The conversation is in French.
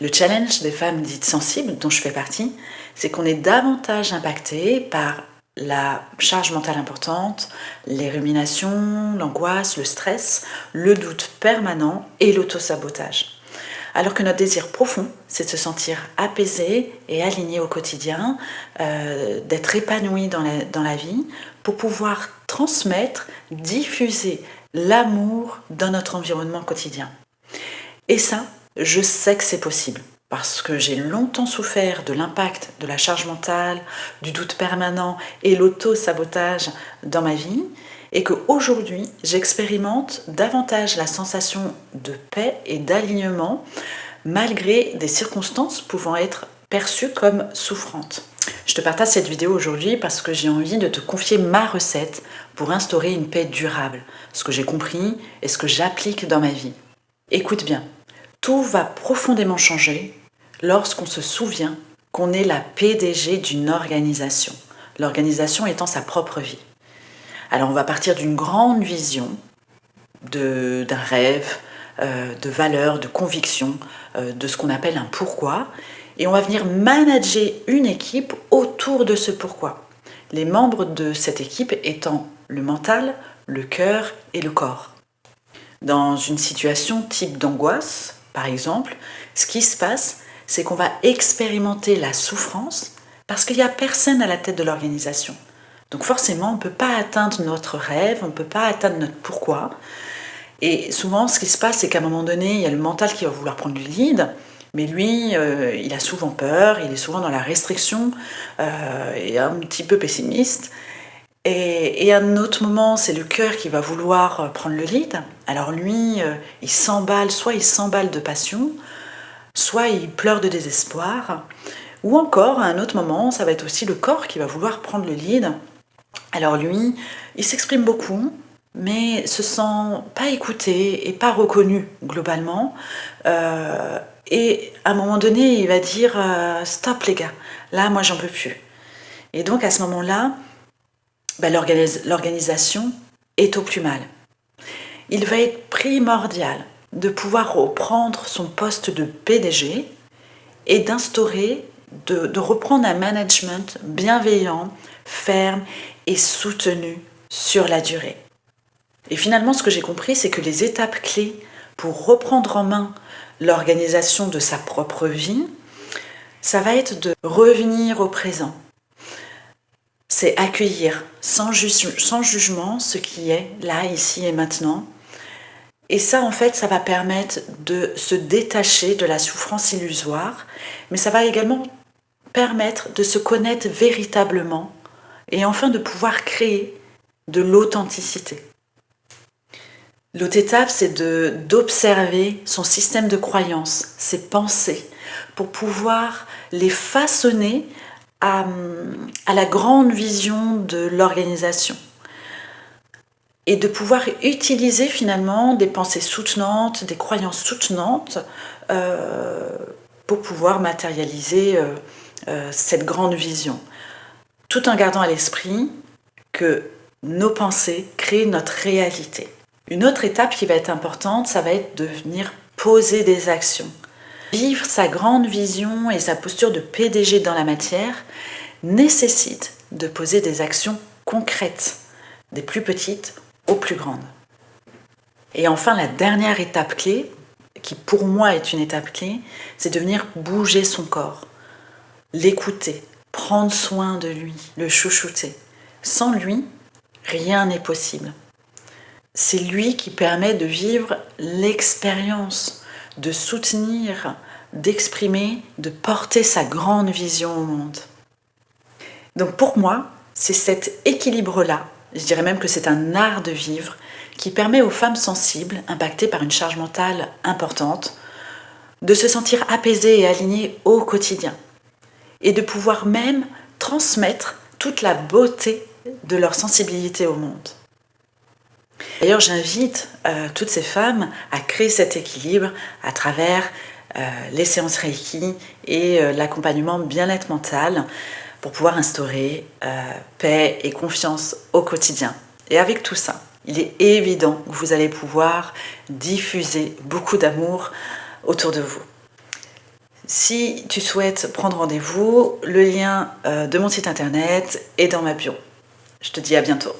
Le challenge des femmes dites sensibles, dont je fais partie, c'est qu'on est davantage impacté par la charge mentale importante, les ruminations, l'angoisse, le stress, le doute permanent et l'autosabotage. Alors que notre désir profond, c'est de se sentir apaisé et aligné au quotidien, d'être épanoui dans la vie, pour pouvoir transmettre, diffuser l'amour dans notre environnement quotidien. Et ça, je sais que c'est possible, parce que j'ai longtemps souffert de l'impact de la charge mentale, du doute permanent et l'auto-sabotage dans ma vie, et qu'aujourd'hui, j'expérimente davantage la sensation de paix et d'alignement, malgré des circonstances pouvant être perçues comme souffrantes. Je te partage cette vidéo aujourd'hui parce que j'ai envie de te confier ma recette pour instaurer une paix durable, ce que j'ai compris et ce que j'applique dans ma vie. Écoute bien, tout va profondément changer lorsqu'on se souvient qu'on est la PDG d'une organisation, l'organisation étant sa propre vie. Alors on va partir d'une grande vision, d'un rêve, de valeurs, de convictions, de ce qu'on appelle un pourquoi, et on va venir manager une équipe autour de ce pourquoi. Les membres de cette équipe étant le mental, le cœur et le corps. Dans une situation type d'angoisse, par exemple, ce qui se passe, c'est qu'on va expérimenter la souffrance parce qu'il n'y a personne à la tête de l'organisation. Donc forcément, on ne peut pas atteindre notre rêve, on ne peut pas atteindre notre pourquoi. Et souvent, ce qui se passe, c'est qu'à un moment donné, il y a le mental qui va vouloir prendre le lead, mais lui, il a souvent peur, il est souvent dans la restriction, et un petit peu pessimiste. Et à un autre moment, c'est le cœur qui va vouloir prendre le lead. Alors lui, il s'emballe, soit il s'emballe de passion, soit il pleure de désespoir. Ou encore, à un autre moment, ça va être aussi le corps qui va vouloir prendre le lead. Alors lui, il s'exprime beaucoup, mais se sent pas écouté et pas reconnu globalement. Et à un moment donné, il va dire stop les gars, là moi j'en peux plus. Et donc à ce moment-là, l'organisation est au plus mal. Il va être primordial de pouvoir reprendre son poste de PDG et d'instaurer, de reprendre un management bienveillant, ferme et soutenu sur la durée. Et finalement, ce que j'ai compris, c'est que les étapes clés pour reprendre en main l'organisation de sa propre vie, ça va être de revenir au présent. C'est accueillir sans jugement ce qui est là, ici et maintenant. Et ça, en fait, ça va permettre de se détacher de la souffrance illusoire, mais ça va également permettre de se connaître véritablement et enfin de pouvoir créer de l'authenticité. L'autre étape, c'est d'observer son système de croyances, ses pensées, pour pouvoir les façonner à la grande vision de l'organisation. Et de pouvoir utiliser finalement des pensées soutenantes, des croyances soutenantes pour pouvoir matérialiser cette grande vision. Tout en gardant à l'esprit que nos pensées créent notre réalité. Une autre étape qui va être importante, ça va être de venir poser des actions. Vivre sa grande vision et sa posture de PDG dans la matière nécessite de poser des actions concrètes, des plus petites aux plus grandes. Et enfin, la dernière étape clé, qui pour moi est une étape clé, c'est de venir bouger son corps, l'écouter, prendre soin de lui, le chouchouter. Sans lui, rien n'est possible. C'est lui qui permet de vivre l'expérience, de soutenir, d'exprimer, de porter sa grande vision au monde. Donc pour moi, c'est cet équilibre-là, je dirais même que c'est un art de vivre, qui permet aux femmes sensibles, impactées par une charge mentale importante, de se sentir apaisées et alignées au quotidien, et de pouvoir même transmettre toute la beauté de leur sensibilité au monde. D'ailleurs, j'invite toutes ces femmes à créer cet équilibre à travers les séances Reiki et l'accompagnement bien-être mental pour pouvoir instaurer paix et confiance au quotidien. Et avec tout ça, il est évident que vous allez pouvoir diffuser beaucoup d'amour autour de vous. Si tu souhaites prendre rendez-vous, le lien de mon site internet est dans ma bio. Je te dis à bientôt.